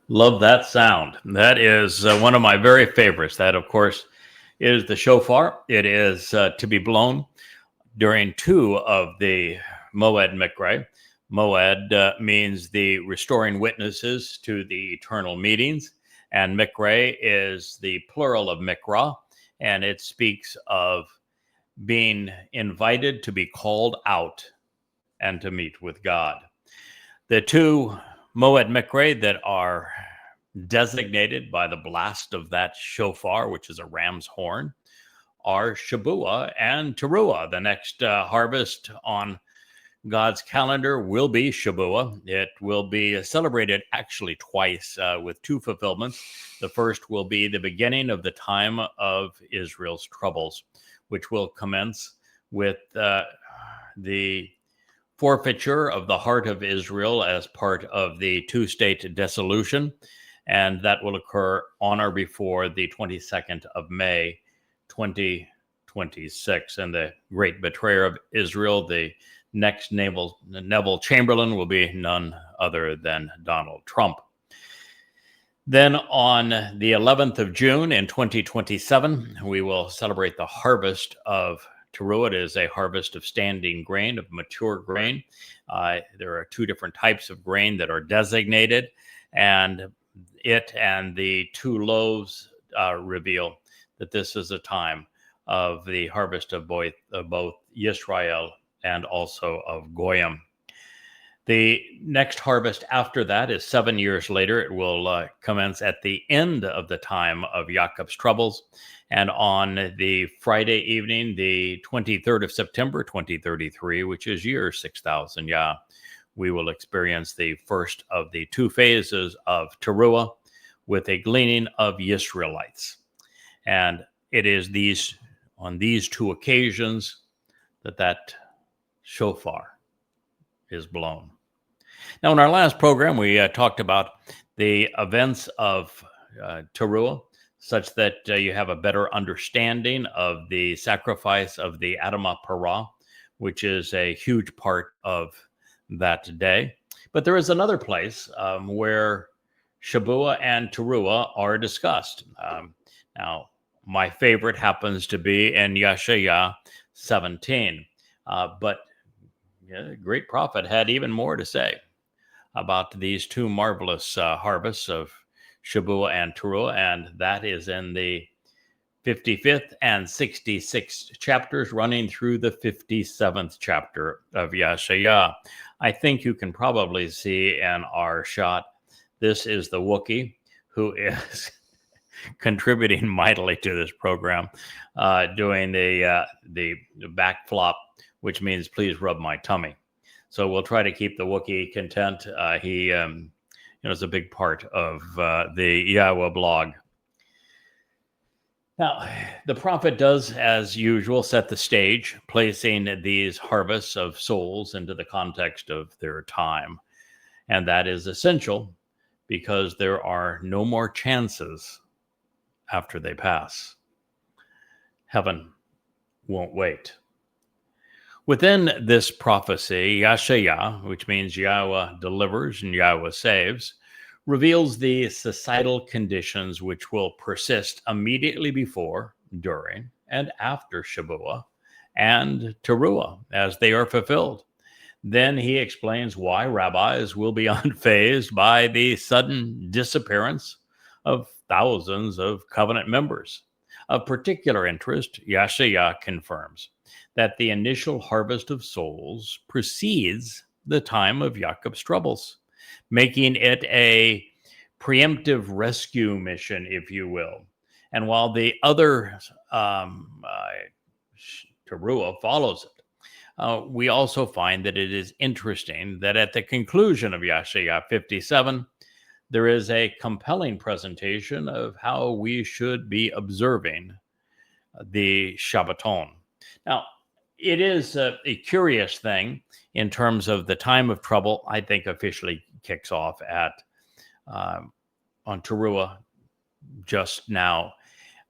Love that sound. That is one of my very favorites. That, of course, is the shofar. It is to be blown during two of the Moed Mikra. Moed means the restoring witnesses to the eternal meetings, and Mikra is the plural of Mikra, and it speaks of being invited to be called out and to meet with God. The two Moed Mikra that are designated by the blast of that shofar, which is a ram's horn, are Shabuw'ah and Taruw'ah. The next harvest on God's calendar will be Shabuw'ah. It will be celebrated actually twice with two fulfillments. The first will be the beginning of the time of Israel's troubles, which will commence with the forfeiture of the heart of Israel as part of the two-state dissolution, and that will occur on or before the 22nd of May, 2026. And the great betrayer of Israel, the next Neville Chamberlain, will be none other than Donald Trump. Then on the 11th of June in 2027, we will celebrate the harvest of Taruw'ah. It is a harvest of standing grain, of mature grain. There are two different types of grain that are designated, and it and the two loaves reveal that this is a time of the harvest of both Yisrael and also of Goyim. The next harvest after that is 7 years later. It will commence at the end of the time of Yaakov's troubles. And on the Friday evening, the 23rd of September, 2033, which is year 6000, we will experience the first of the two phases of Taruw'ah with a gleaning of Yisraelites. And it is on these two occasions that shofar is blown. Now, in our last program, we talked about the events of Taruw'ah, such that you have a better understanding of the sacrifice of the Adamah Parah, which is a huge part of that day. But there is another place where Shabuw'ah and Taruw'ah are discussed. Now, my favorite happens to be in Yeshaya 17. But the great prophet had even more to say about these two marvelous harvests of Shabuw'ah and Taruw'ah, and that is in the 55th and 66th chapters, running through the 57th chapter of Yeshaya. I think you can probably see in our shot, this is the Wookiee, who is contributing mightily to this program, doing the back flop, which means please rub my tummy. So we'll try to keep the Wookiee content. He is a big part of the Yahowah blog. Now, the prophet does, as usual, set the stage, placing these harvests of souls into the context of their time. And that is essential because there are no more chances after they pass. Heaven won't wait. Within this prophecy, Yeshaya, which means Yahweh delivers and Yahweh saves, reveals the societal conditions which will persist immediately before, during, and after Shabuw'ah and Taruw'ah as they are fulfilled. Then he explains why rabbis will be unfazed by the sudden disappearance of thousands of covenant members. Of particular interest, Yeshaya confirms that the initial harvest of souls precedes the time of Yaakov's troubles, making it a preemptive rescue mission, if you will. And while the other Taruw'ah follows it, we also find that it is interesting that at the conclusion of Yeshaya 57, there is a compelling presentation of how we should be observing the Shabbaton. Now, it is a curious thing in terms of the time of trouble. I think officially kicks off at on Taruw'ah just now,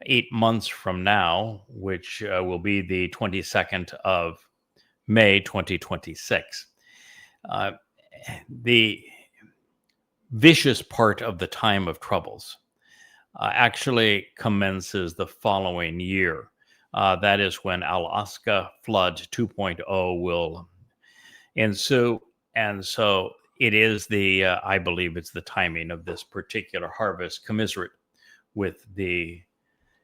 8 months from now, which will be the 22nd of May, 2026. The vicious part of the time of troubles actually commences the following year. That is when Alaska flood 2.0 will ensue. And so it is I believe it's the timing of this particular harvest commensurate with the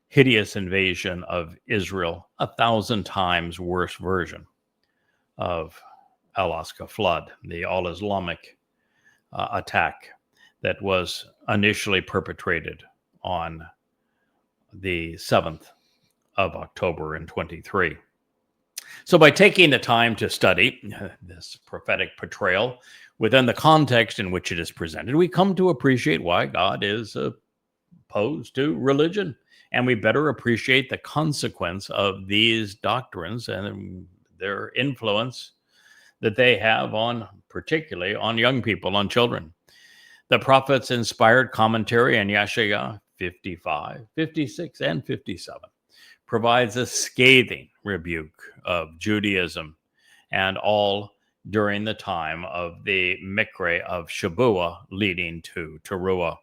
hideous invasion of Israel, 1,000 times worse version of Alaska flood, the all-Islamic attack that was initially perpetrated on the 7th of October in 23. So by taking the time to study this prophetic portrayal within the context in which it is presented, we come to appreciate why God is opposed to religion, and we better appreciate the consequence of these doctrines and their influence that they have on, particularly on young people, on children. The prophets' inspired commentary in Yeshaya 55, 56, and 57 provides a scathing rebuke of Judaism, and all during the time of the Mikre of Shabuw'ah leading to Taruw'ah,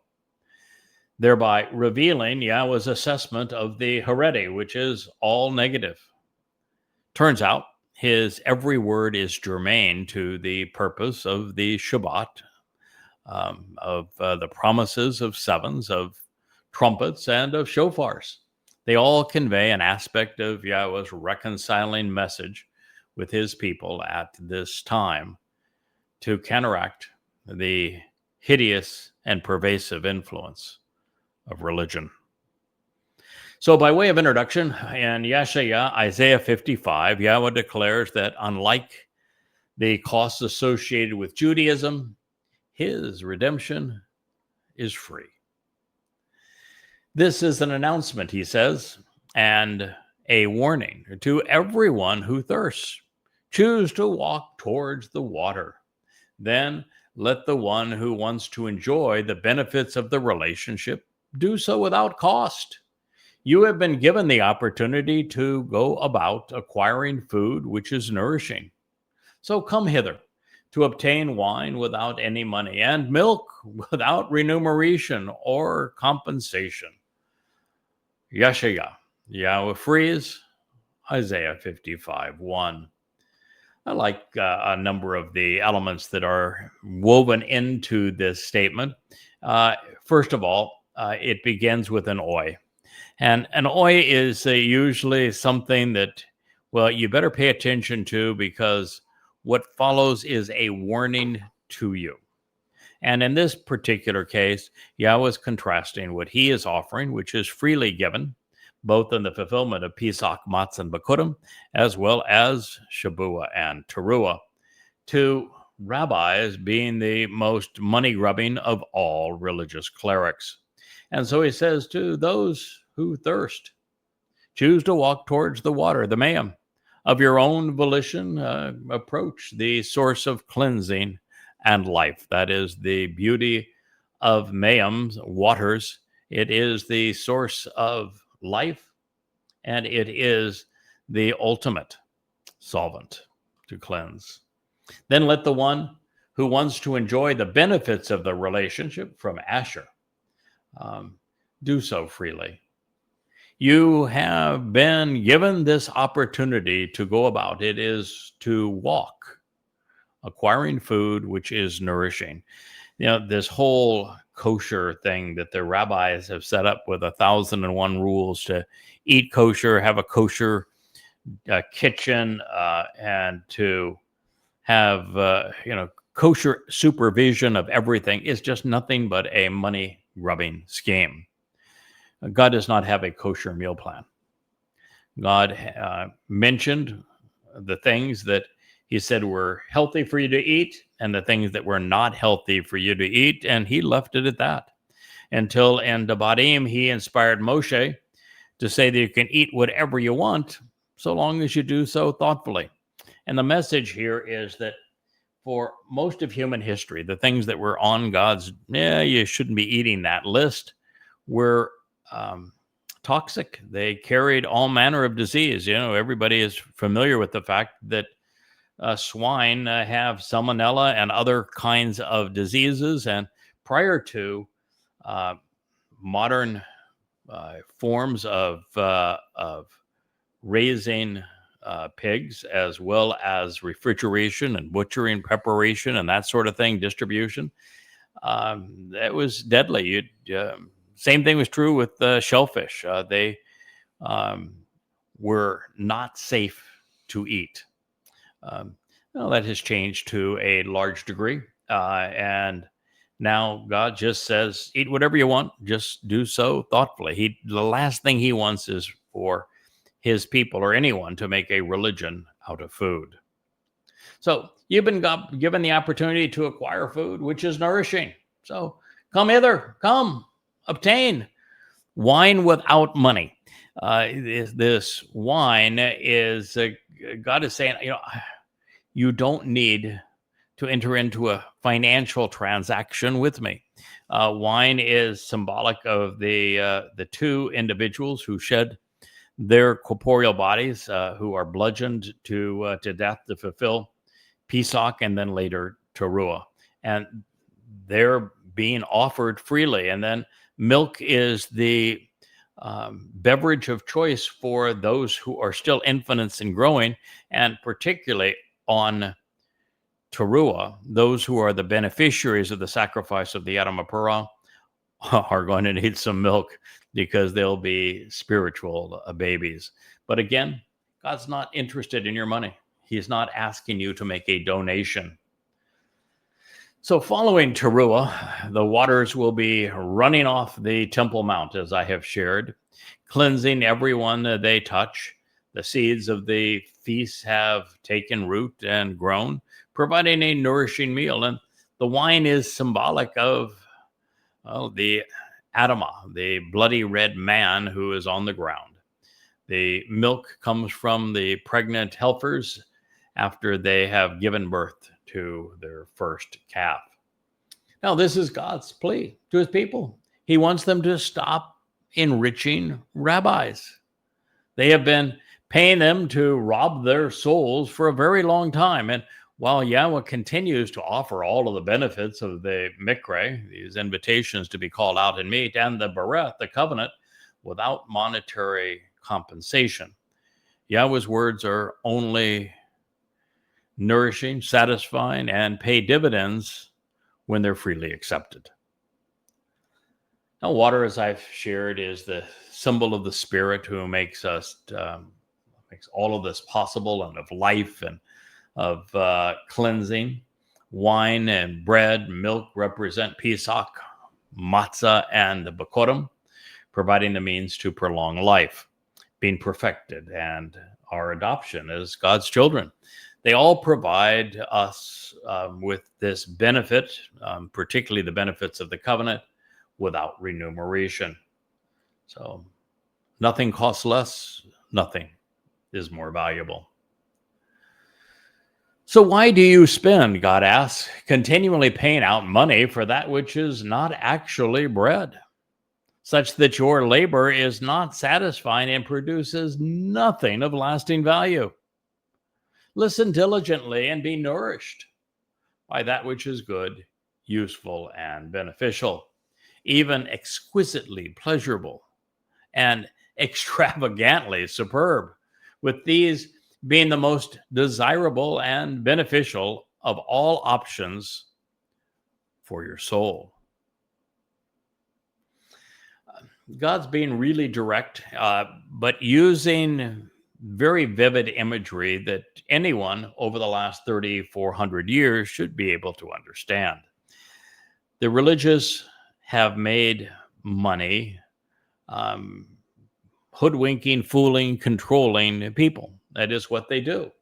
thereby revealing Yahweh's assessment of the Haredi, which is all negative. Turns out his every word is germane to the purpose of the Shabat, of the promises of sevens, of trumpets, and of shofars. They all convey an aspect of Yahweh's reconciling message with his people at this time to counteract the hideous and pervasive influence of religion. So by way of introduction, in Yeshaya, Isaiah 55, Yahweh declares that unlike the costs associated with Judaism, his redemption is free. This is an announcement, he says, and a warning to everyone who thirsts. Choose to walk towards the water. Then let the one who wants to enjoy the benefits of the relationship do so without cost. You have been given the opportunity to go about acquiring food which is nourishing. So come hither to obtain wine without any money and milk without remuneration or compensation. Yeshaya, Yahweh frees, Isaiah 55:1. I like a number of the elements that are woven into this statement. First of all, it begins with an oi. And an oi is usually something that, well, you better pay attention to, because what follows is a warning to you. And in this particular case, Yahweh is contrasting what he is offering, which is freely given, both in the fulfillment of Pesach, Matzah, and Bikurim, as well as Shabuw'ah and Taruw'ah, to rabbis being the most money-grubbing of all religious clerics. And so he says to those who thirst, choose to walk towards the water, the mayim, of your own volition, approach the source of cleansing and life. That is the beauty of mayim's waters. It is the source of life, and it is the ultimate solvent to cleanse. Then let the one who wants to enjoy the benefits of the relationship from Asher do so freely. You have been given this opportunity to go about. It is to walk, acquiring food which is nourishing. You know, this whole kosher thing that the rabbis have set up with 1,001 rules to eat kosher, have a kosher kitchen, and to have, kosher supervision of everything is just nothing but a money-grubbing scheme. God does not have a kosher meal plan. God mentioned the things that he said were healthy for you to eat and the things that were not healthy for you to eat, and he left it at that. Until in Devarim, he inspired Moshe to say that you can eat whatever you want, so long as you do so thoughtfully. And the message here is that for most of human history, the things that were on God's, you shouldn't be eating that list, were toxic. They carried all manner of disease. You know, everybody is familiar with the fact that swine have salmonella and other kinds of diseases, and prior to modern forms of raising pigs, as well as refrigeration and butchering, preparation, and that sort of thing, distribution, that was deadly. Same thing was true with shellfish. They were not safe to eat. Well, that has changed to a large degree. And now God just says, eat whatever you want, just do so thoughtfully. The last thing he wants is for his people or anyone to make a religion out of food. So you've been given the opportunity to acquire food, which is nourishing. So come hither, come, obtain wine without money. This wine is, God is saying, you don't need to enter into a financial transaction with me. Wine is symbolic of the two individuals who shed their corporeal bodies, who are bludgeoned to death to fulfill Pesach and then later Taruw'ah. And they're being offered freely. And then milk is the beverage of choice for those who are still infants and growing, and particularly on Taruw'ah, those who are the beneficiaries of the sacrifice of the Yada Yahowah are going to need some milk because they'll be spiritual babies. But again, God's not interested in your money. He's not asking you to make a donation. So following Taruw'ah, the waters will be running off the Temple Mount, as I have shared, cleansing everyone they touch. The seeds of the feast have taken root and grown, providing a nourishing meal. And the wine is symbolic of the Adamah, the bloody red man who is on the ground. The milk comes from the pregnant heifers after they have given birth to their first calf. Now, this is God's plea to his people. He wants them to stop enriching rabbis. They have been paying them to rob their souls for a very long time. And while Yahweh continues to offer all of the benefits of the Mikre, these invitations to be called out in meat, and the Bereth, the covenant, without monetary compensation, Yahweh's words are only nourishing, satisfying, and pay dividends when they're freely accepted. Now, water, as I've shared, is the symbol of the Spirit who makes all of this possible, and of life and of cleansing. Wine and bread, milk represent Pesach, matzah, and the Bikurim, providing the means to prolong life, being perfected, and our adoption as God's children. They all provide us with this benefit, particularly the benefits of the covenant, without remuneration. So nothing costs less, nothing is more valuable. So why do you spend, God asks, continually paying out money for that which is not actually bread, such that your labor is not satisfying and produces nothing of lasting value? Listen diligently and be nourished by that which is good, useful, and beneficial, even exquisitely pleasurable and extravagantly superb, with these being the most desirable and beneficial of all options for your soul. God's being really direct, but using very vivid imagery that anyone over the last 3,400 years should be able to understand. The religious have made money hoodwinking, fooling, controlling people. That is what they do.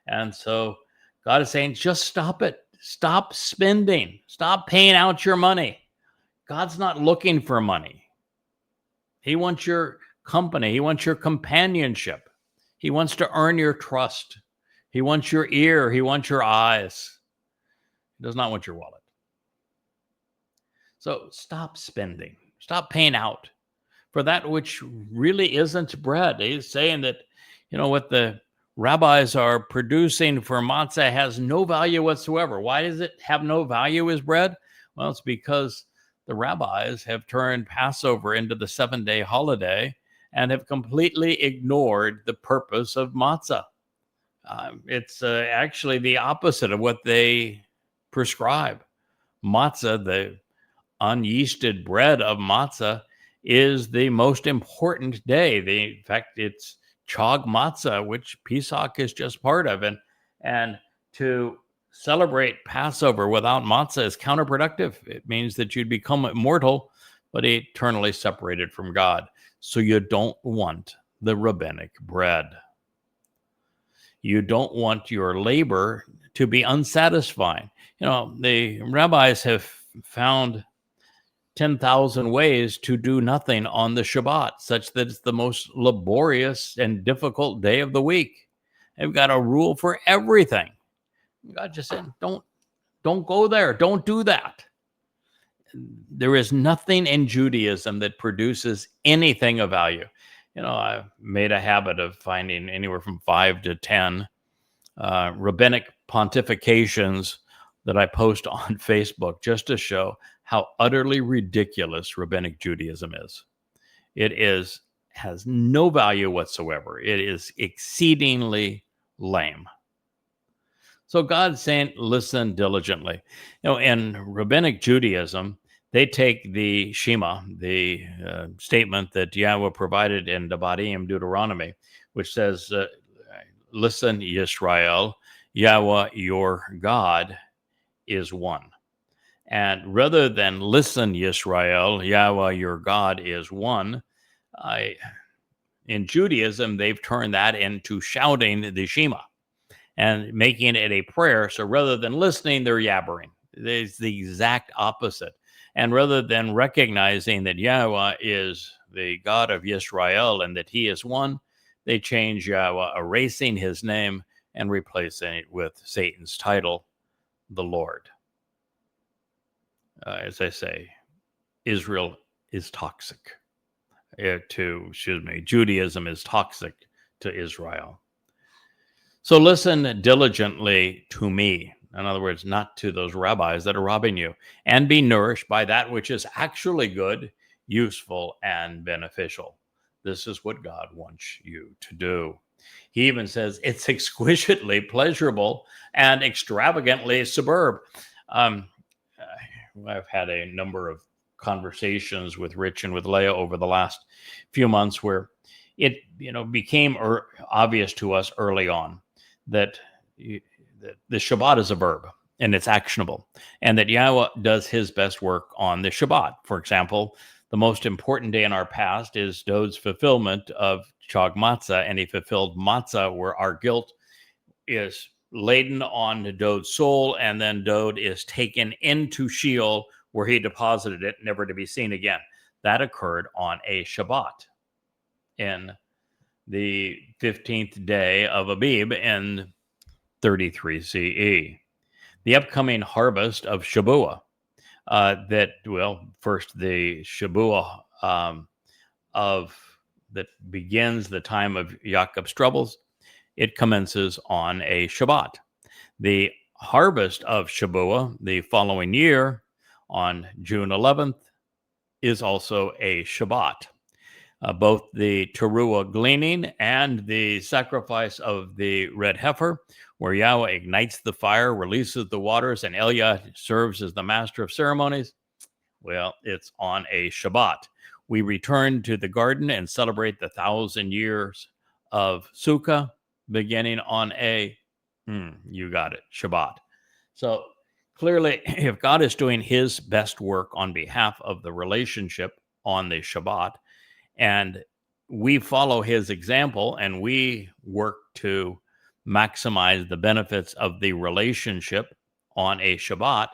And so God is saying, just stop it. Stop spending. Stop paying out your money. God's not looking for money. He wants your company. He wants your companionship. He wants to earn your trust. He wants your ear. He wants your eyes. He does not want your wallet. So stop spending. Stop paying out for that which really isn't bread. He's saying that, what the rabbis are producing for matzah has no value whatsoever. Why does it have no value as bread? Well, it's because the rabbis have turned Passover into the 7-day holiday and have completely ignored the purpose of matzah. It's actually the opposite of what they prescribe. Matzah, the unyeasted bread of matzah, is the most important day. In fact, it's Chag matzah, which Pesach is just part of. And to celebrate Passover without matzah is counterproductive. It means that you'd become immortal, but eternally separated from God. So you don't want the rabbinic bread. You don't want your labor to be unsatisfying. The rabbis have found 10,000 ways to do nothing on the Shabbat, such that it's the most laborious and difficult day of the week. They've got a rule for everything. God just said, don't go there. Don't do that. There is nothing in Judaism that produces anything of value. I've made a habit of finding anywhere from 5 to 10 rabbinic pontifications that I post on Facebook just to show how utterly ridiculous rabbinic Judaism is. It has no value whatsoever. It is exceedingly lame. So God's saying, listen diligently. In rabbinic Judaism, they take the Shema, the statement that Yahweh provided in Devarim, Deuteronomy, which says, listen, Yisrael, Yahweh, your God, is one. And rather than listen, Yisrael, Yahweh, your God, is one, in Judaism, they've turned that into shouting the Shema and making it a prayer. So rather than listening, they're yabbering. It's the exact opposite. And rather than recognizing that Yahweh is the God of Yisrael and that he is one, they change Yahweh, erasing his name and replacing it with Satan's title, the Lord. As I say, Israel is toxic Judaism is toxic to Israel. So listen diligently to me. In other words, not to those rabbis that are robbing you, and be nourished by that which is actually good, useful, and beneficial. This is what God wants you to do. He even says it's exquisitely pleasurable and extravagantly superb. I've had a number of conversations with Rich and with Leah over the last few months where it became obvious to us early on that the Shabbat is a verb and it's actionable, and that Yahweh does his best work on the Shabbat. For example, the most important day in our past is Dowd's fulfillment of Chag Matzah, and he fulfilled Matzah where our guilt is laden on Dowd's soul, and then Dowd is taken into Sheol where he deposited it, never to be seen again. That occurred on a Shabbat in the 15th day of Abib in 33 CE. The upcoming harvest of Shabuw'ah, first the Shabuw'ah that begins the time of Jacob's troubles, it commences on a Shabbat. The harvest of Shabuw'ah the following year on June 11th is also a Shabbat. Both the Taruw'ah gleaning and the sacrifice of the red heifer, where Yahweh ignites the fire, releases the waters, and Eliah serves as the master of ceremonies, well, it's on a Shabbat. We return to the garden and celebrate the 1,000 years of Sukkah, beginning on a, you got it, Shabbat. So clearly, if God is doing his best work on behalf of the relationship on the Shabbat, and we follow his example and we work to maximize the benefits of the relationship on a Shabbat,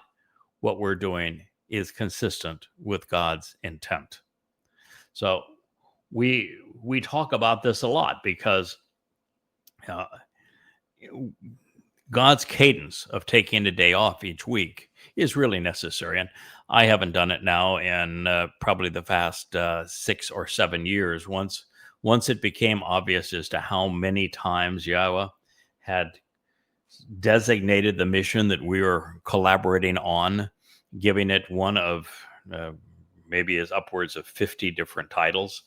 what we're doing is consistent with God's intent. So we talk about this a lot because God's cadence of taking a day off each week is really necessary. And I haven't done it now in probably the past 6 or 7 years. Once it became obvious as to how many times Yahweh had designated the mission that we were collaborating on, giving it one of maybe is upwards of 50 different titles.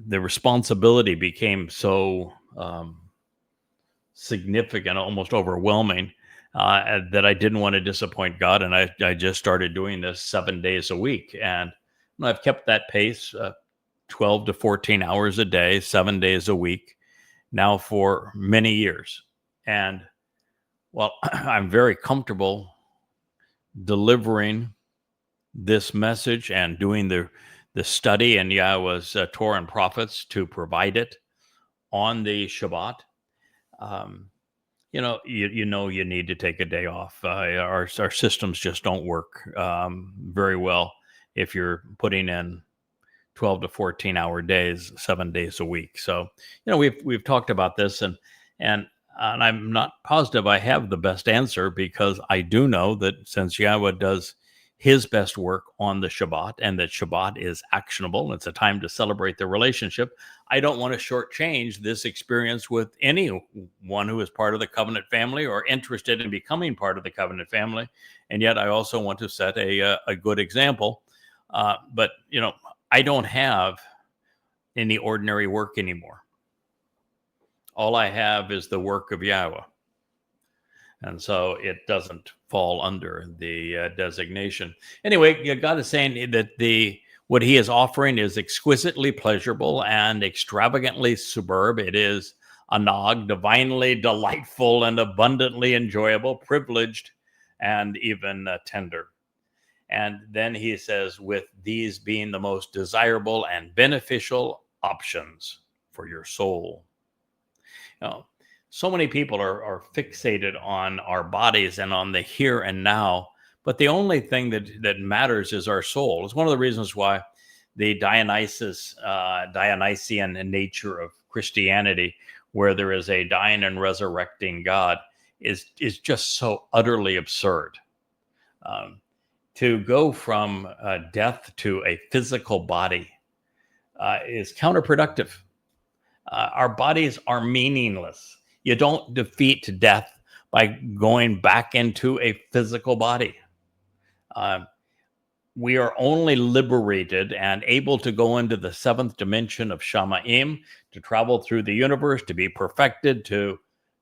The responsibility became so significant, almost overwhelming, that I didn't want to disappoint God. And I just started doing this 7 days a week. And I've kept that pace, 12 to 14 hours a day, 7 days a week, now for many years. And well, I'm very comfortable delivering this message and doing the study in Yahweh's Torah and prophets to provide it on the Shabbat. You need to take a day off. Our systems just don't work very well if you're putting in 12 to 14 hour days, 7 days a week. So, we've talked about this, and I'm not positive I have the best answer, because I do know that since Yahweh does his best work on the Shabbat, and that Shabbat is actionable, and it's a time to celebrate the relationship, I don't want to shortchange this experience with anyone who is part of the covenant family or interested in becoming part of the covenant family. And yet I also want to set a good example. But, I don't have any ordinary work anymore. All I have is the work of Yahweh. And so it doesn't fall under the designation. Anyway, God is saying that what he is offering is exquisitely pleasurable and extravagantly superb. It is anog, divinely delightful and abundantly enjoyable, privileged, and even tender. And then he says, with these being the most desirable and beneficial options for your soul. So many people are fixated on our bodies and on the here and now, but the only thing that matters is our soul. It's one of the reasons why the Dionysian nature of Christianity, where there is a dying and resurrecting God, is just so utterly absurd. To go from death to a physical body is counterproductive. Our bodies are meaningless. You don't defeat death by going back into a physical body. We are only liberated and able to go into the seventh dimension of Shamaim, to travel through the universe, to be perfected, to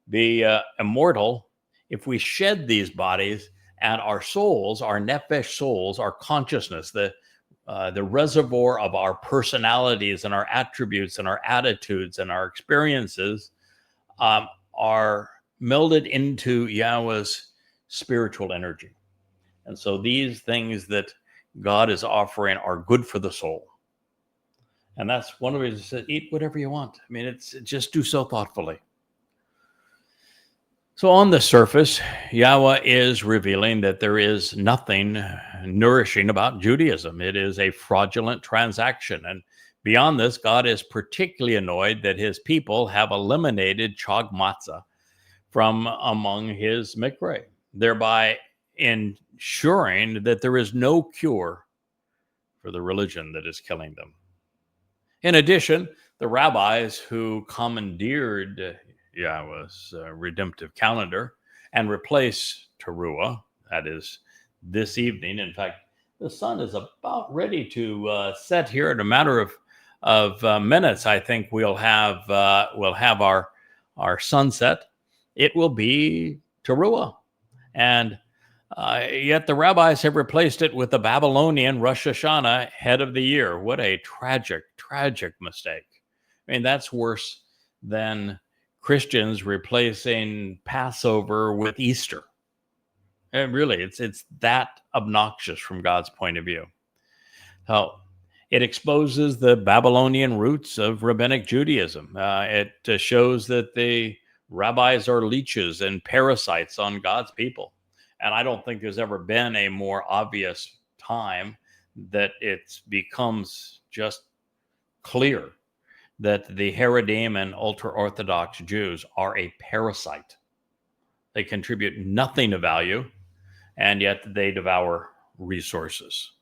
be immortal, if we shed these bodies, and our souls, our nephesh souls, our consciousness, the reservoir of our personalities and our attributes and our attitudes and our experiences, are melded into Yahweh's spiritual energy. And so these things that God is offering are good for the soul. And that's one of the reasons he said, eat whatever you want. I mean, it's just do so thoughtfully. So on the surface, Yahweh is revealing that there is nothing nourishing about Judaism. It is a fraudulent transaction. And beyond this, God is particularly annoyed that his people have eliminated chag matzah from among his mikveh, thereby ensuring that there is no cure for the religion that is killing them. In addition, the rabbis who commandeered Yahweh's redemptive calendar and replace Taruw'ah, that is this evening. In fact, the sun is about ready to set here in a matter of minutes. I think we'll have our sunset. It will be Taruw'ah, and yet the rabbis have replaced it with the Babylonian Rosh Hashanah, head of the year. What a tragic mistake. I mean, that's worse than Christians replacing Passover with Easter. And really, it's that obnoxious from God's point of view. So it exposes the Babylonian roots of rabbinic Judaism. It shows that the rabbis are leeches and parasites on God's people. And I don't think there's ever been a more obvious time that it becomes just clear that the Haredim and ultra-Orthodox Jews are a parasite. They contribute nothing of value, and yet they devour resources.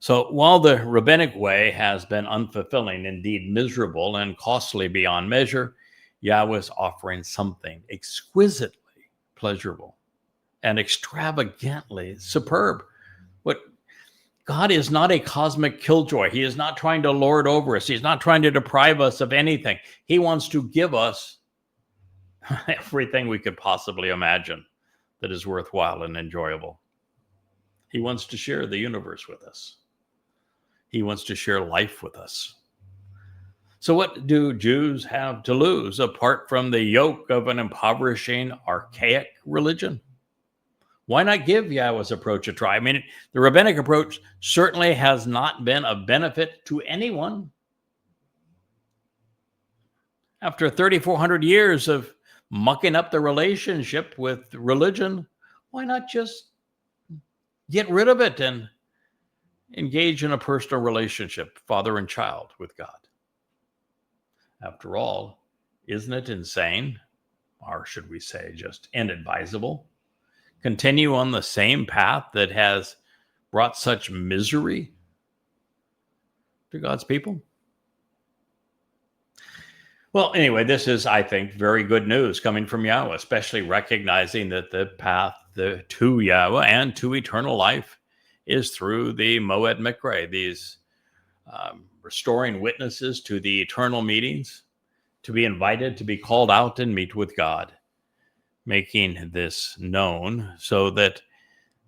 So while the rabbinic way has been unfulfilling, indeed miserable and costly beyond measure, Yahweh is offering something exquisitely pleasurable and extravagantly superb. God is not a cosmic killjoy. He is not trying to lord over us. He's not trying to deprive us of anything. He wants to give us everything we could possibly imagine that is worthwhile and enjoyable. He wants to share the universe with us. He wants to share life with us. So what do Jews have to lose apart from the yoke of an impoverishing, archaic religion? Why not give Yahweh's approach a try? I mean, the rabbinic approach certainly has not been of benefit to anyone. After 3,400 years of mucking up the relationship with religion, why not just get rid of it and engage in a personal relationship, father and child, with God? After all, isn't it insane, or should we say just inadvisable, continue on the same path that has brought such misery to God's people? Well, anyway, this is, I think, very good news coming from Yahweh, especially recognizing that the path to Yahweh and to eternal life is through the Moed Mikre, these restoring witnesses to the eternal meetings, to be invited to be called out and meet with God, making this known so that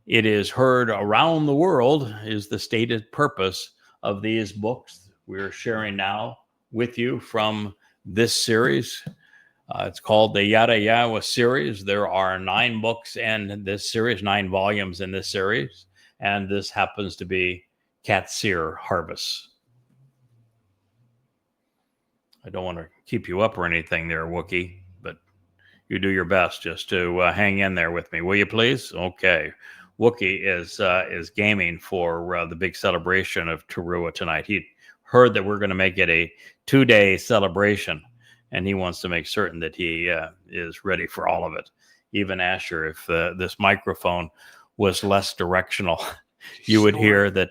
it is heard around the world is the stated purpose of these books we're sharing now with you from this series. It's called the Yada Yahowah series. There are 9 books in this series, 9 volumes in this series, and this happens to be Qatsyr Harvest. I don't want to keep you up or anything there, Wookiee, but you do your best just to hang in there with me, will you please? Okay. Wookiee is gaming for the big celebration of Taruw'ah tonight. He heard that we're going to make it a 2-day celebration, and he wants to make certain that he is ready for all of it. Even Asher, if this microphone was less directional, you would hear that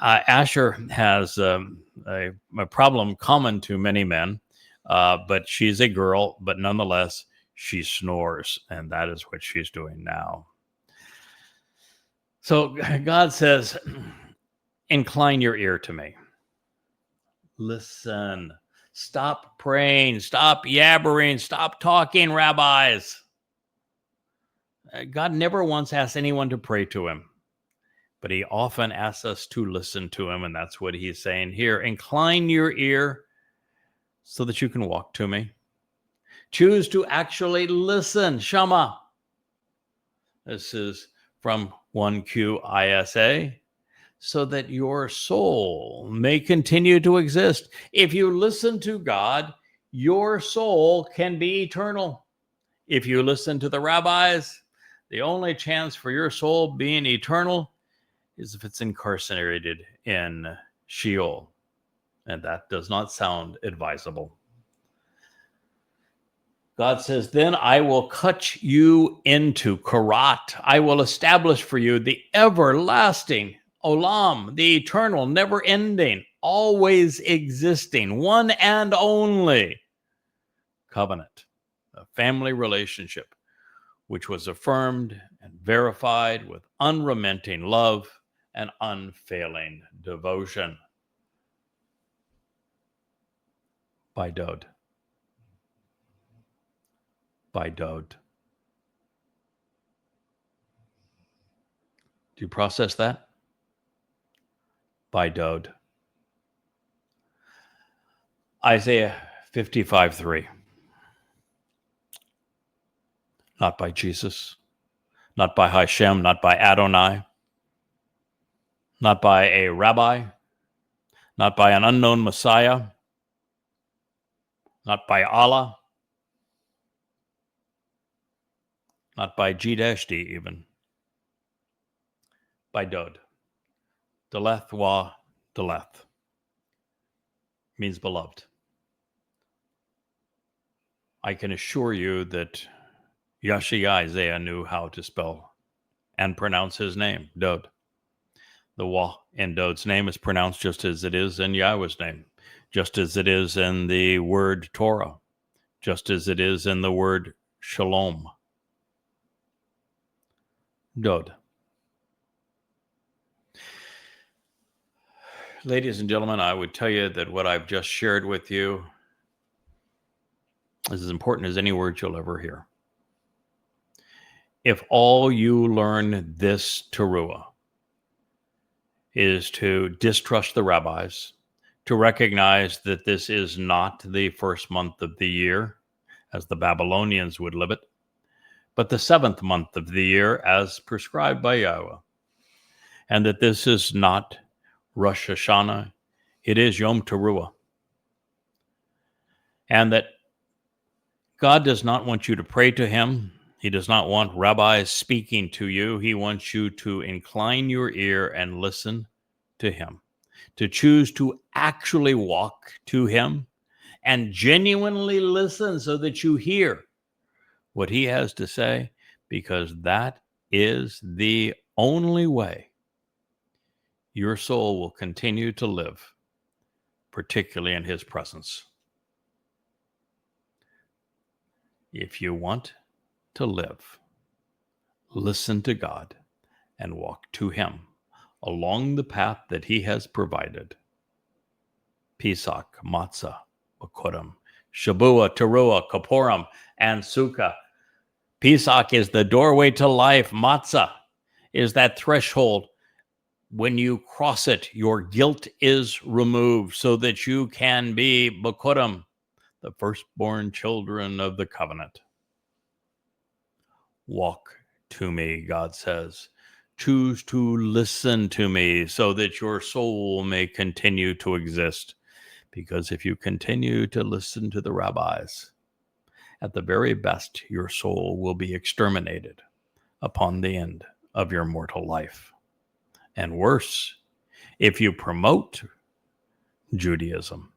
Asher has a problem common to many men, but she's a girl, but nonetheless, she snores, and that is what she's doing now. So God says, incline your ear to me. Listen. Stop praying. Stop yabbering. Stop talking, rabbis. God never once asked anyone to pray to him, but he often asks us to listen to him, and that's what he's saying here. Incline your ear so that you can walk to me. Choose to actually listen. Shama. This is from 1QISA. So that your soul may continue to exist. If you listen to God, your soul can be eternal. If you listen to the rabbis, the only chance for your soul being eternal is if it's incarcerated in Sheol. And that does not sound advisable. God says, then I will cut you into Qarat. I will establish for you the everlasting Olam, the eternal, never-ending, always existing, one and only covenant, a family relationship, which was affirmed and verified with unrelenting love and unfailing devotion. By Dowd. By Dowd. Do you process that? By Dowd. Isaiah 55:3. Not by Jesus, not by Hashem, not by Adonai, not by a rabbi, not by an unknown Messiah, not by Allah, not by G-D even. By Dowd. Deleth wa deleth means beloved. I can assure you that Isaiah knew how to spell and pronounce his name, Dowd. The wa in Dowd's name is pronounced just as it is in Yahweh's name, just as it is in the word Torah, just as it is in the word Shalom. Dowd. ladies and gentlemen, I would tell you that what I've just shared with you is as important as any words you'll ever hear. If all you learn this Taruw'ah is to distrust the rabbis, to recognize that this is not the first month of the year, as the Babylonians would live it, but the 7th month of the year as prescribed by Yahweh, and that this is not Rosh Hashanah, it is Yom Taruw'ah, and that God does not want you to pray to him. He does not want rabbis speaking to you. He wants you to incline your ear and listen to him, to choose to actually walk to him and genuinely listen so that you hear what he has to say, because that is the only way your soul will continue to live, particularly in his presence. If you want to live, listen to God and walk to him along the path that he has provided. Pesach, Matzah, Bakurim, Shabuw'ah, Taruw'ah, Kippurim, and Sukkah. Pesach is the doorway to life. Matzah is that threshold. When you cross it, your guilt is removed so that you can be Bakurim, the firstborn children of the covenant. Walk to me, God says. Choose to listen to me so that your soul may continue to exist. Because if you continue to listen to the rabbis, at the very best, your soul will be exterminated upon the end of your mortal life. And worse, if you promote Judaism,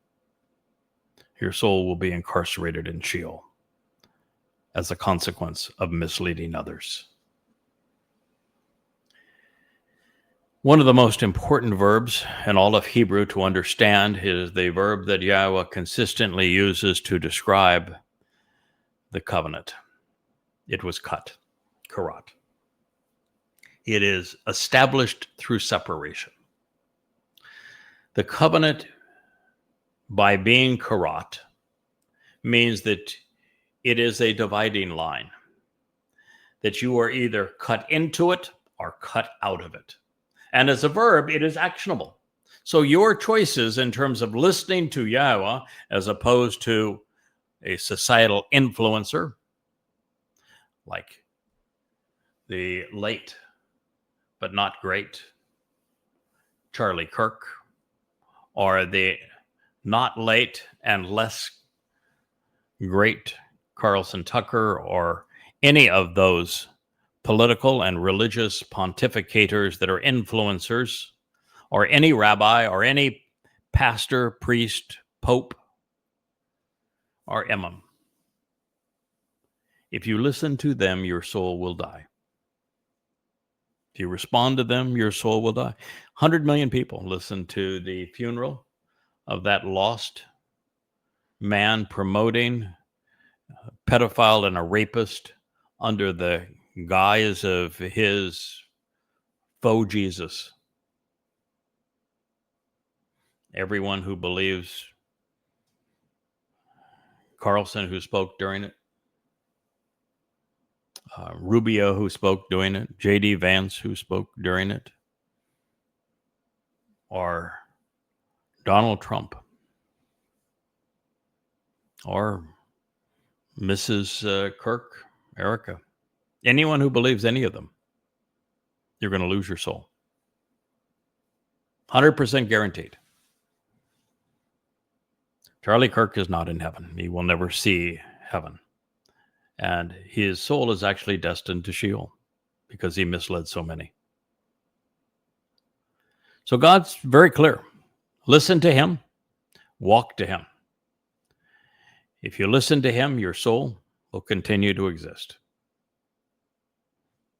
your soul will be incarcerated in Sheol as a consequence of misleading others. One of the most important verbs in all of Hebrew to understand is the verb that Yahweh consistently uses to describe the covenant. It was cut, Qarat. It is established through separation. The covenant, by being Qarat, means that it is a dividing line, that you are either cut into it or cut out of it. And as a verb, it is actionable. So your choices in terms of listening to Yahweh as opposed to a societal influencer, like the late but not great Charlie Kirk, or the not late and less great Carlson Tucker, or any of those political and religious pontificators that are influencers, or any rabbi, or any pastor, priest, pope, or imam. If you listen to them, your soul will die. If you respond to them, your soul will die. 100 million people listened to the funeral of that lost man promoting a pedophile and a rapist under the guise of his faux Jesus. Everyone who believes Carlson, who spoke during it, Rubio, who spoke during it, J.D. Vance, who spoke during it, or Donald Trump, or Mrs. Kirk, Erica, anyone who believes any of them, you're going to lose your soul. 100% guaranteed. Charlie Kirk is not in heaven. He will never see heaven. And his soul is actually destined to Sheol because he misled so many. So God's very clear. Listen to him, walk to him. If you listen to him, your soul will continue to exist.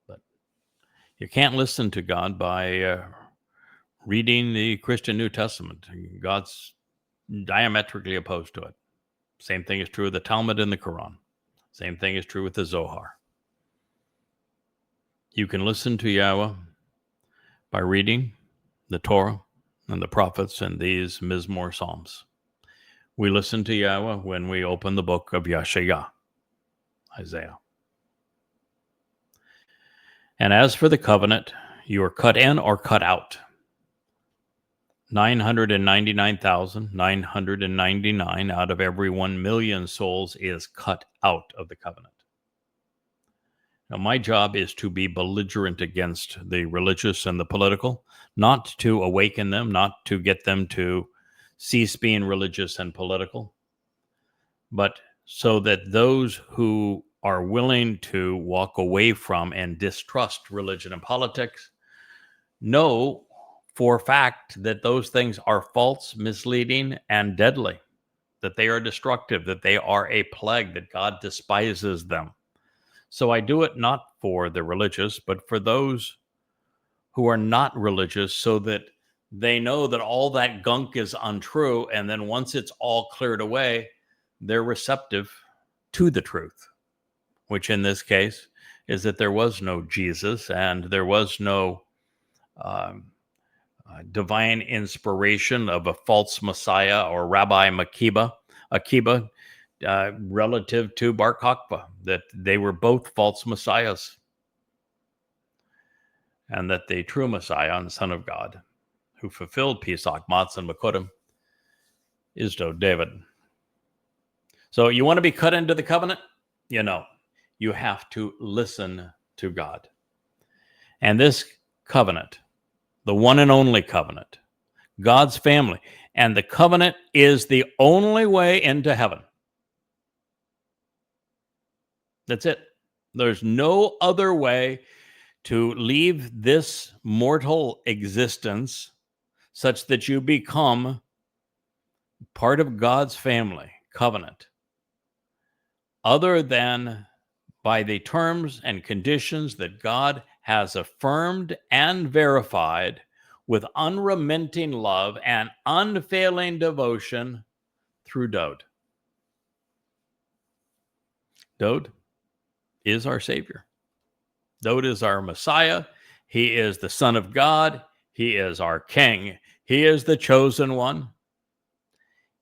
But you can't listen to God by reading the Christian New Testament. God's diametrically opposed to it. Same thing is true of the Talmud and the Quran. Same thing is true with the Zohar. You can listen to Yahweh by reading the Torah, and the prophets and these Mizmor Psalms. We listen to Yahweh when we open the book of Yeshayah, Isaiah. And as for the covenant, you are cut in or cut out. 999,999 out of every 1 million souls is cut out of the covenant. Now, my job is to be belligerent against the religious and the political, not to awaken them, not to get them to cease being religious and political, but so that those who are willing to walk away from and distrust religion and politics know for a fact that those things are false, misleading, and deadly, that they are destructive, that they are a plague, that God despises them. So I do it not for the religious, but for those who are not religious, so that they know that all that gunk is untrue, and then once it's all cleared away, they're receptive to the truth, which in this case is that there was no Jesus and there was no divine inspiration of a false Messiah or Rabbi Akiba, relative to Bar Kokhba, that they were both false messiahs, and that the true Messiah and Son of God, who fulfilled Pesach, Matzah, and Makodim, is David. So you want to be cut into the covenant? You have to listen to God. And this covenant, the one and only covenant, God's family, and the covenant is the only way into heaven. That's it. There's no other way to leave this mortal existence such that you become part of God's family, covenant, other than by the terms and conditions that God has affirmed and verified with unremitting love and unfailing devotion through Dowd. Dowd is our Savior. Dowd is our Messiah. He is the Son of God. He is our King. He is the chosen one.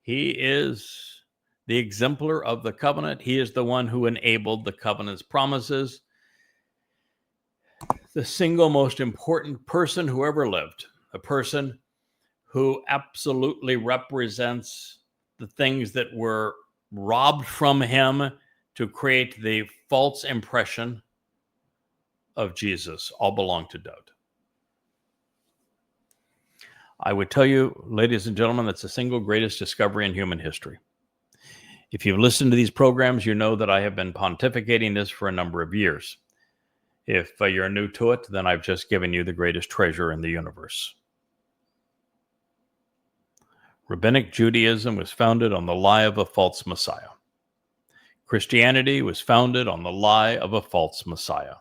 He is the exemplar of the covenant. He is the one who enabled the covenant's promises. The single most important person who ever lived, a person who absolutely represents the things that were robbed from him to create the false impression of Jesus, all belong to Dowd. I would tell you, ladies and gentlemen, that's the single greatest discovery in human history. If you've listened to these programs, you know that I have been pontificating this for a number of years. If you're new to it, then I've just given you the greatest treasure in the universe. Rabbinic Judaism was founded on the lie of a false Messiah. Christianity was founded on the lie of a false Messiah.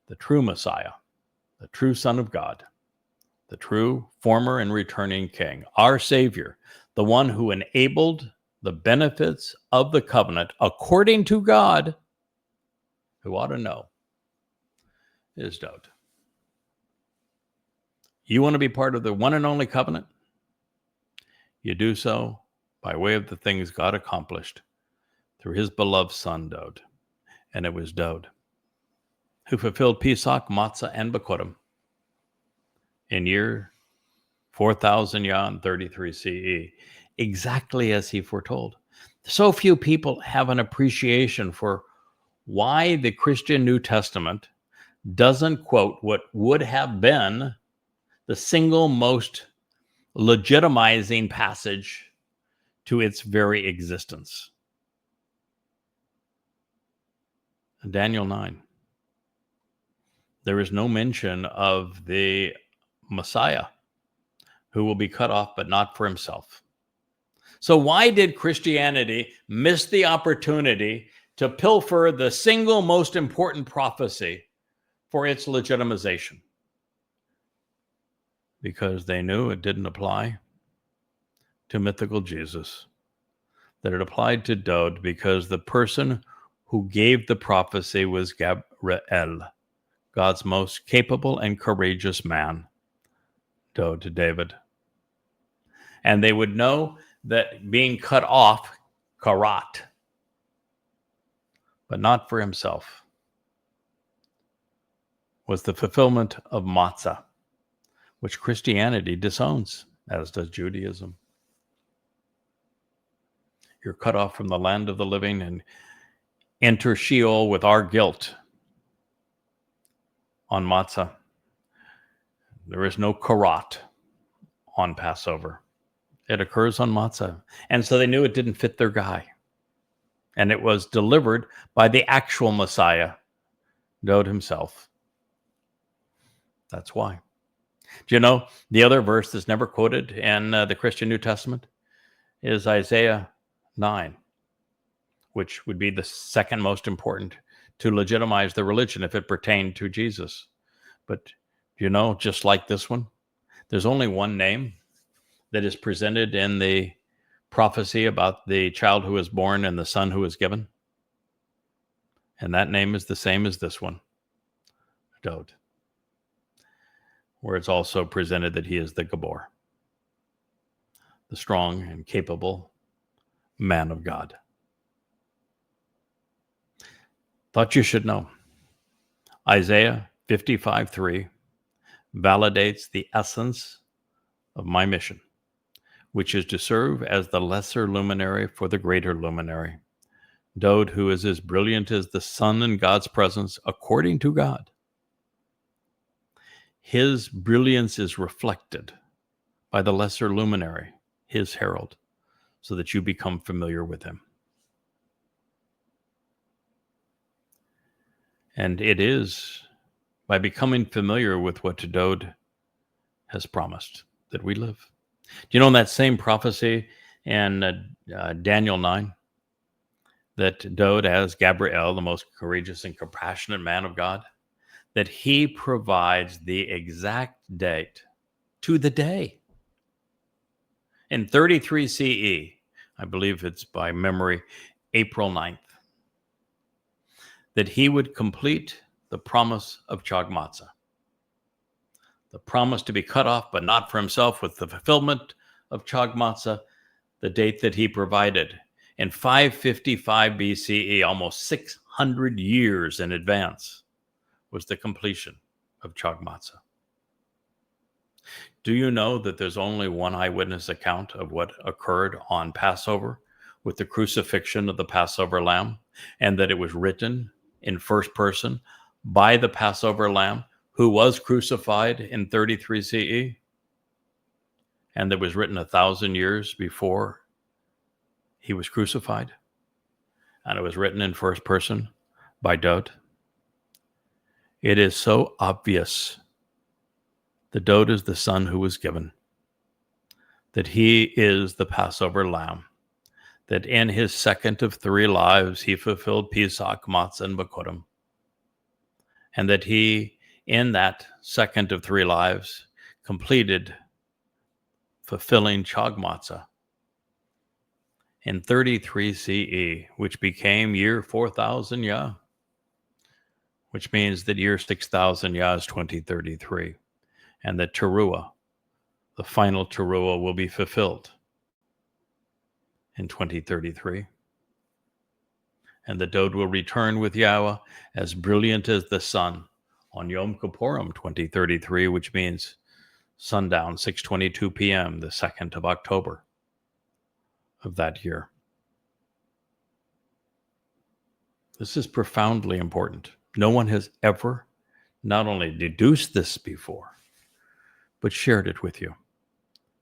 The true Messiah, the true Son of God, the true former and returning King, our Savior, the one who enabled the benefits of the covenant according to God, who ought to know, is Dowd. You want to be part of the one and only covenant? You do so by way of the things God accomplished through his beloved son, Dowd. And it was Dowd who fulfilled Pesach, Matzah, and Makodim in year 4033 CE, exactly as he foretold. So few people have an appreciation for why the Christian New Testament doesn't quote what would have been the single most legitimizing passage to its very existence. Daniel 9. There is no mention of the Messiah who will be cut off, but not for himself. So why did Christianity miss the opportunity to pilfer the single most important prophecy for its legitimization? Because they knew it didn't apply to mythical Jesus, that it applied to Dowd because the person who gave the prophecy was Gabriel, God's most capable and courageous man, Dowd to David. And they would know that being cut off, Qarat, but not for himself, was the fulfillment of matzah, which Christianity disowns, as does Judaism. You're cut off from the land of the living and enter Sheol with our guilt on matzah. There is no Qarat on Passover. It occurs on matzah. And so they knew it didn't fit their guy. And it was delivered by the actual Messiah, Dowd himself. That's why. Do you know the other verse that's never quoted in the Christian New Testament is Isaiah 9, which would be the second most important to legitimize the religion if it pertained to Jesus. But you know, just like this one, there's only one name that is presented in the prophecy about the child who was born and the son who was given. And that name is the same as this one, Dowd, where it's also presented that he is the Gabor, the strong and capable man of God. Thought you should know. Isaiah 55:3 validates the essence of my mission, which is to serve as the lesser luminary for the greater luminary. Dowd, who is as brilliant as the sun in God's presence, according to God. His brilliance is reflected by the lesser luminary, his herald, so that you become familiar with him. And it is by becoming familiar with what Dowd has promised that we live. Do you know in that same prophecy in Daniel 9 that Dowd, as Gabriel, the most courageous and compassionate man of God, that he provides the exact date to the day. In 33 CE, I believe it's by memory, April 9th, that he would complete the promise of Chag Matzah. The promise to be cut off, but not for himself, with the fulfillment of Chag Matzah, the date that he provided. In 555 BCE, almost 600 years in advance, was the completion of Chag Matzah. Do you know that there's only one eyewitness account of what occurred on Passover with the crucifixion of the Passover lamb, and that it was written in first person by the Passover lamb who was crucified in 33 CE, and that was written 1,000 years before he was crucified, and it was written in first person by Dowd? It is so obvious that Dowd is the son who was given, that he is the Passover lamb, that in his second of 3 lives he fulfilled Pesach, Matzah, and Bikurim, and that he, in that second of 3 lives, completed fulfilling Chag Matzah in 33 CE, which became year 4,000 Yah, which means that year 6,000 Yah is 2033, and that Taruw'ah, the final Taruw'ah, will be fulfilled in 2033. And the Dowd will return with Yahweh as brilliant as the sun on Yom Kippurim 2033, which means sundown, 6:22 p.m., the 2nd of October of that year. This is profoundly important. No one has ever not only deduced this before, but shared it with you.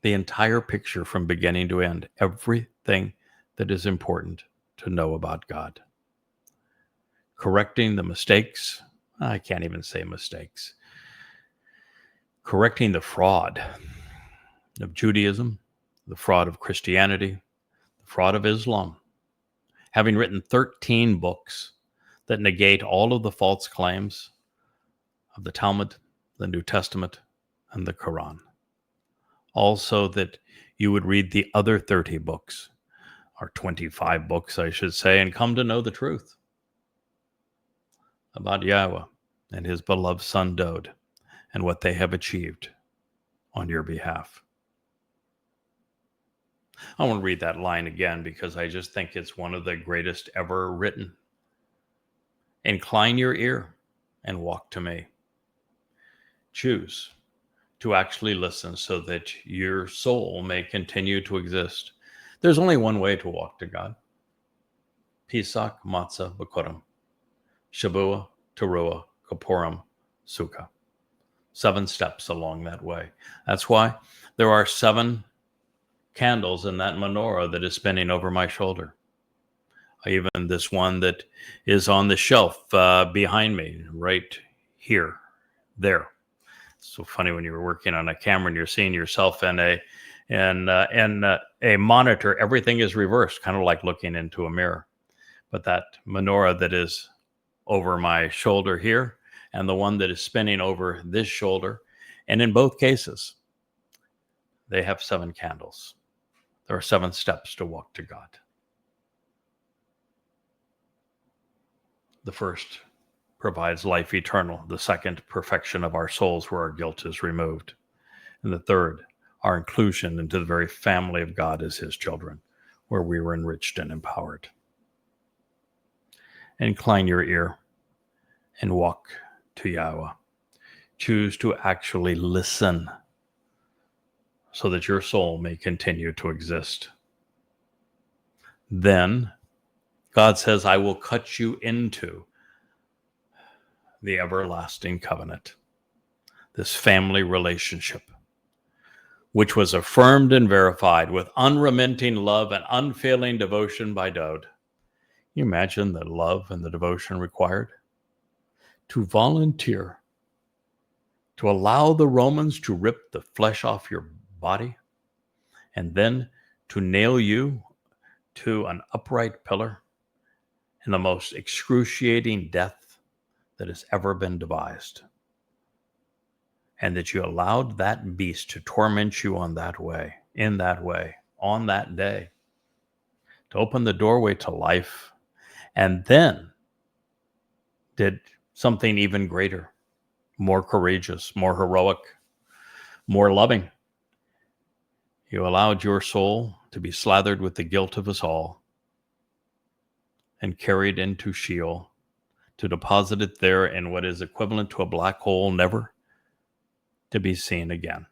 The entire picture from beginning to end, everything that is important to know about God. Correcting the mistakes, I can't even say mistakes. Correcting the fraud of Judaism, the fraud of Christianity, the fraud of Islam. Having written 13 books that negate all of the false claims of the Talmud, the New Testament, and the Quran. Also that you would read the other 30 books, or 25 books, I should say, and come to know the truth about Yahweh and his beloved son Dowd and what they have achieved on your behalf. I want to read that line again because I just think it's one of the greatest ever written. Incline your ear and walk to me. Choose to actually listen so that your soul may continue to exist. There's only one way to walk to God. Pesach, Matzah, Bikurim. Shabuw'ah, Taruw'ah, Kippurim, Sukkah. 7 steps along that way. That's why there are 7 candles in that menorah that is spinning over my shoulder. Even this one that is on the shelf behind me, right here, there. It's so funny when you're working on a camera and you're seeing yourself in a monitor. Everything is reversed, kind of like looking into a mirror. But that menorah that is over my shoulder here, and the one that is spinning over this shoulder, and in both cases, they have 7 candles. There are 7 steps to walk to God. The first provides life eternal. The second, perfection of our souls where our guilt is removed. And the third, our inclusion into the very family of God as his children, where we were enriched and empowered. Incline your ear and walk to Yahweh. Choose to actually listen so that your soul may continue to exist. Then God says, I will cut you into the everlasting covenant, this family relationship, which was affirmed and verified with unremitting love and unfailing devotion by Dowd. Can you imagine the love and the devotion required? To volunteer, to allow the Romans to rip the flesh off your body, and then to nail you to an upright pillar in the most excruciating death that has ever been devised. And that you allowed that beast to torment you in that way, on that day, to open the doorway to life, and then did something even greater, more courageous, more heroic, more loving. You allowed your soul to be slathered with the guilt of us all and carried into Sheol, to deposit it there in what is equivalent to a black hole, never to be seen again,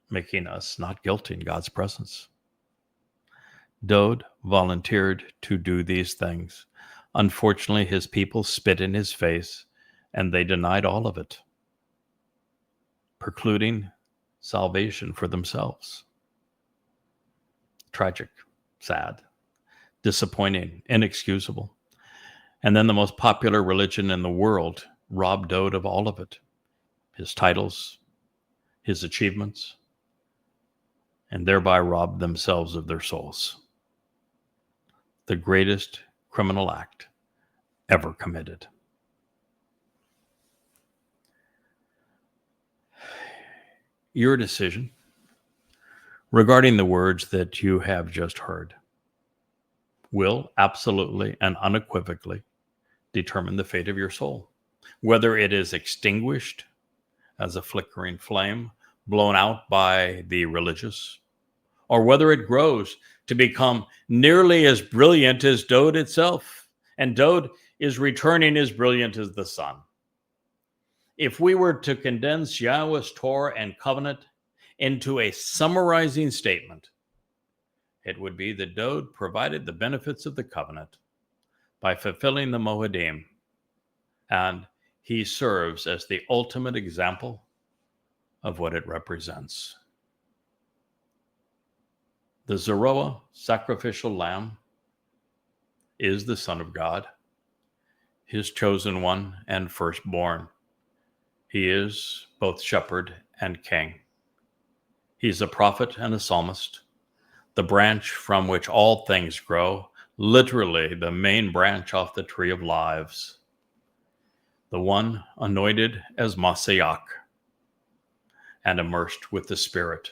making us not guilty in God's presence. Dowd volunteered to do these things. Unfortunately, his people spit in his face, and they denied all of it, precluding salvation for themselves. Tragic, sad, disappointing, inexcusable. And then the most popular religion in the world robbed Dowd of all of it. His titles, his achievements, and thereby robbed themselves of their souls. The greatest criminal act ever committed. Your decision regarding the words that you have just heard will absolutely and unequivocally determine the fate of your soul. Whether it is extinguished as a flickering flame blown out by the religious, or whether it grows to become nearly as brilliant as Dowd itself. And Dowd is returning as brilliant as the sun. If we were to condense Yahweh's Torah and covenant into a summarizing statement, it would be that Dowd provided the benefits of the covenant by fulfilling the Moedim, and he serves as the ultimate example of what it represents. The Zeroah sacrificial lamb is the Son of God, his chosen one and firstborn. He is both shepherd and king. He's a prophet and a psalmist, the branch from which all things grow, literally the main branch off the tree of lives, the one anointed as Mashiach and immersed with the Spirit,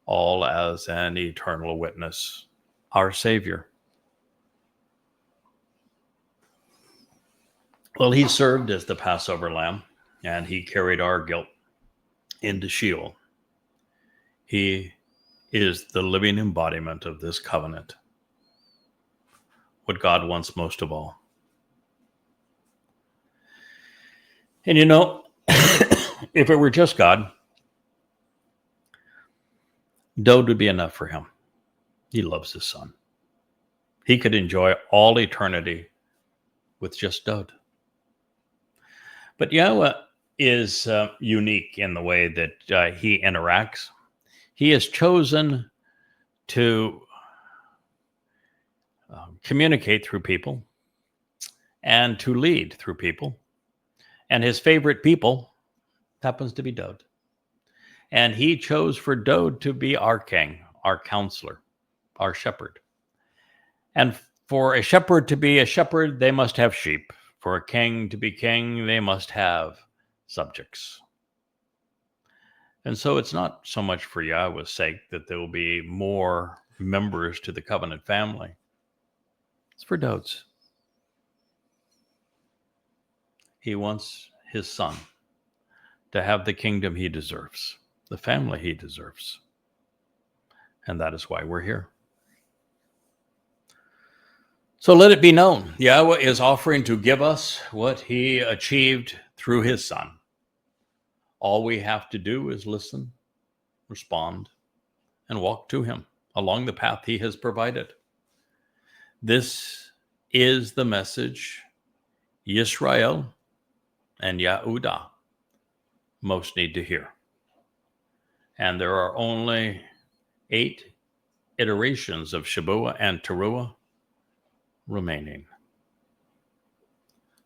all as an eternal witness, our Savior. Well, he served as the Passover lamb, and he carried our guilt into Sheol. He is the living embodiment of this covenant, what God wants most of all. And you know, if it were just God, Dowd would be enough for him. He loves his son. He could enjoy all eternity with just Dowd. But Yahweh is unique in the way that he interacts. He has chosen to communicate through people and to lead through people. And his favorite people happens to be Dowd. And he chose for Dowd to be our king, our counselor, our shepherd. And for a shepherd to be a shepherd, they must have sheep. For a king to be king, they must have subjects. And so it's not so much for Yahweh's sake that there will be more members to the covenant family. It's for Dowd's. He wants his son to have the kingdom he deserves, the family he deserves. And that is why we're here. So let it be known, Yahweh is offering to give us what he achieved through his son. All we have to do is listen, respond, and walk to him along the path he has provided. This is the message Yisrael and Yehudah most need to hear. And there are only 8 iterations of Shabuw'ah and Taruw'ah remaining.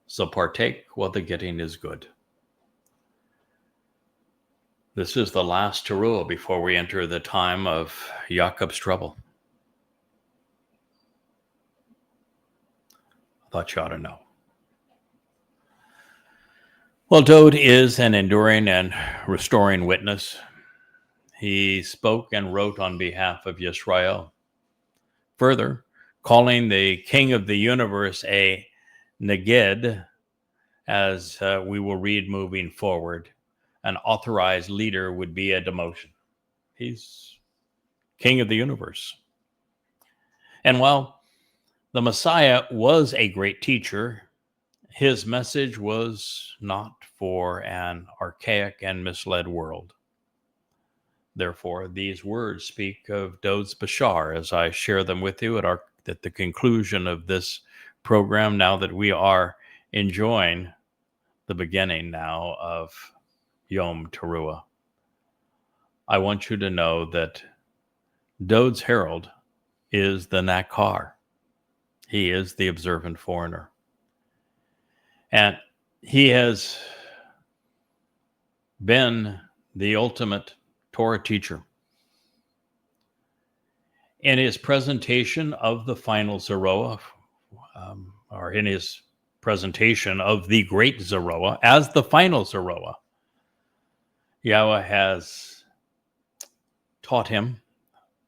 So partake while the getting is good. This is the last Taruw'ah before we enter the time of Yaakov's trouble. I thought you ought to know. Well, Dowd is an enduring and restoring witness. He spoke and wrote on behalf of Yisrael. Further, calling the King of the universe a neged, as we will read moving forward, an authorized leader would be a demotion. He's King of the universe. And while the Messiah was a great teacher, his message was not for an archaic and misled world. Therefore, these words speak of Dowd's Bashar as I share them with you at the conclusion of this program, now that we are enjoying the beginning now of Yom Taruw'ah. I want you to know that Dowd's herald is the Nakar. He is the observant foreigner. And he has been the ultimate Torah teacher. In his presentation of the final Zeroah, or in his presentation of the great Zeroah as the final Zeroah, Yahweh has taught him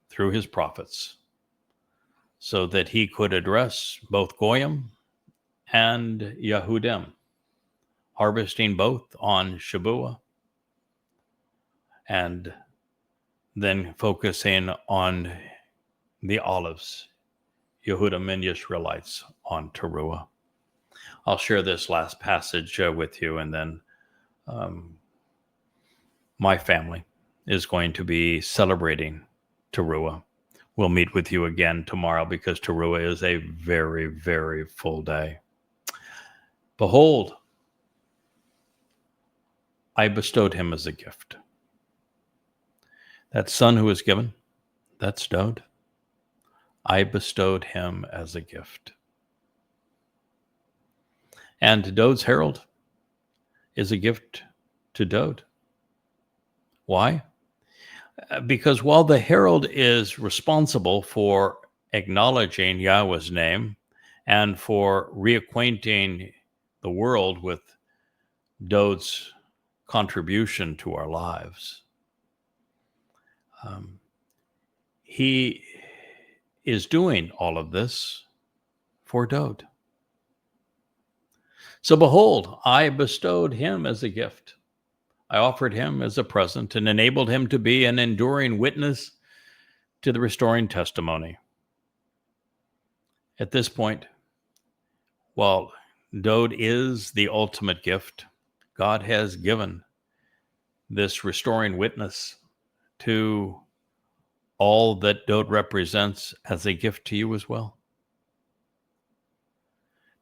through his prophets so that he could address both Goyim and Yehudim, harvesting both on Shabuw'ah and then focusing on the olives, Yehudim and Israelites on Taruw'ah. I'll share this last passage with you, and then my family is going to be celebrating Taruw'ah. We'll meet with you again tomorrow because Taruw'ah is a very, very full day. Behold, I bestowed him as a gift. That son who was given, that's Dowd. I bestowed him as a gift. And Dowd's herald is a gift to Dowd. Why? Because while the herald is responsible for acknowledging Yahweh's name and for reacquainting the world with Dowd's contribution to our lives, he is doing all of this for Dowd. So behold, I bestowed him as a gift. I offered him as a present and enabled him to be an enduring witness to the restoring testimony. At this point, while Dowd is the ultimate gift, God has given this restoring witness to all that Dowd represents as a gift to you as well.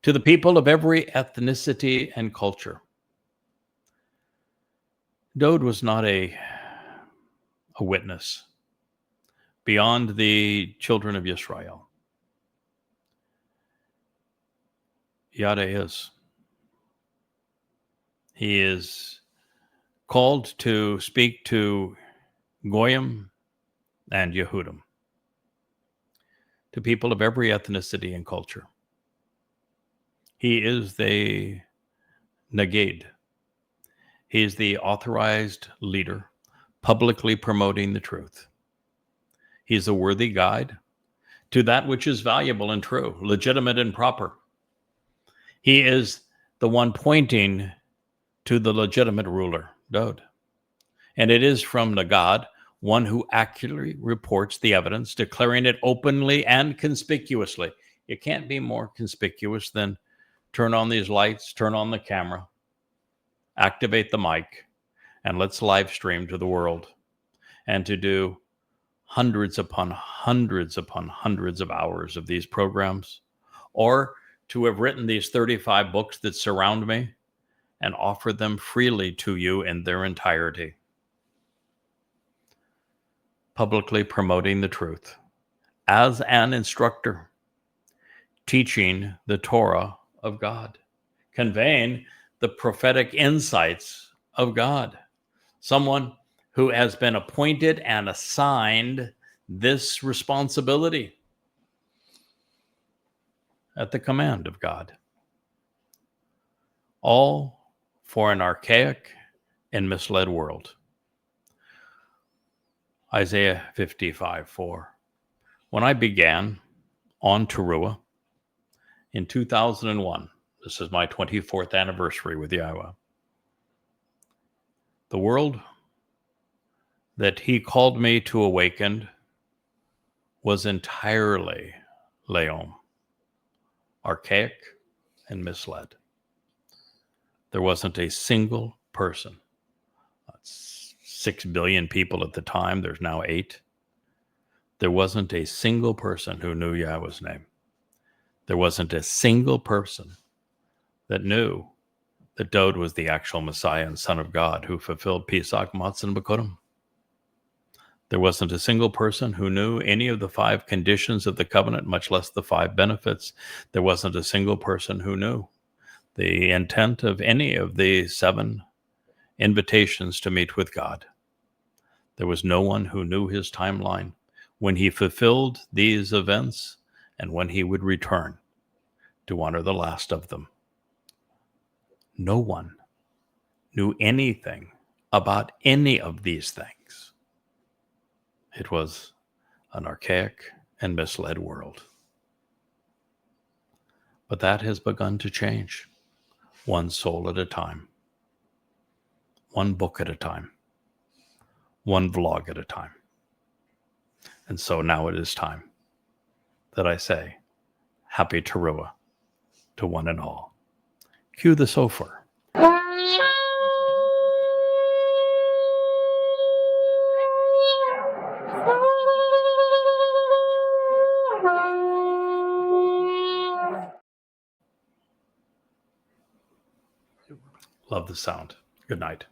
To the people of every ethnicity and culture. Dowd was not a witness beyond the children of Israel. Yada is. He is called to speak to Goyim and Yehudim, to people of every ethnicity and culture. He is the Nagid. He is the authorized leader, publicly promoting the truth. He is a worthy guide to that which is valuable and true, legitimate and proper. He is the one pointing to the legitimate ruler, Dowd. And it is from Nagad, one who accurately reports the evidence, declaring it openly and conspicuously. You can't be more conspicuous than turn on these lights, turn on the camera, activate the mic, and let's live stream to the world. And to do hundreds upon hundreds upon hundreds of hours of these programs, or to have written these 35 books that surround me and offer them freely to you in their entirety. Publicly promoting the truth as an instructor, teaching the Torah of God, conveying the prophetic insights of God. Someone who has been appointed and assigned this responsibility at the command of God. All for an archaic and misled world. Isaiah 55:4. When I began on Taruw'ah in 2001, this is my 24th anniversary with Yahowah, the world that he called me to awaken was entirely Leom, archaic and misled. There wasn't a single person. 6 billion people at the time. There's now 8. There wasn't a single person who knew Yahweh's name. There wasn't a single person that knew that Dowd was the actual Messiah and Son of God who fulfilled Pesach, Matzah, and Bikurim. There wasn't a single person who knew any of the 5 conditions of the covenant, much less the 5 benefits. There wasn't a single person who knew the intent of any of the 7 invitations to meet with God. There was no one who knew his timeline, when he fulfilled these events, and when he would return to honor the last of them. No one knew anything about any of these things. It was an archaic and misled world. But that has begun to change, one soul at a time, one book at a time, one vlog at a time. And so now it is time that I say, Happy Taruw'ah to one and all. Cue the shofar. Love the sound. Good night.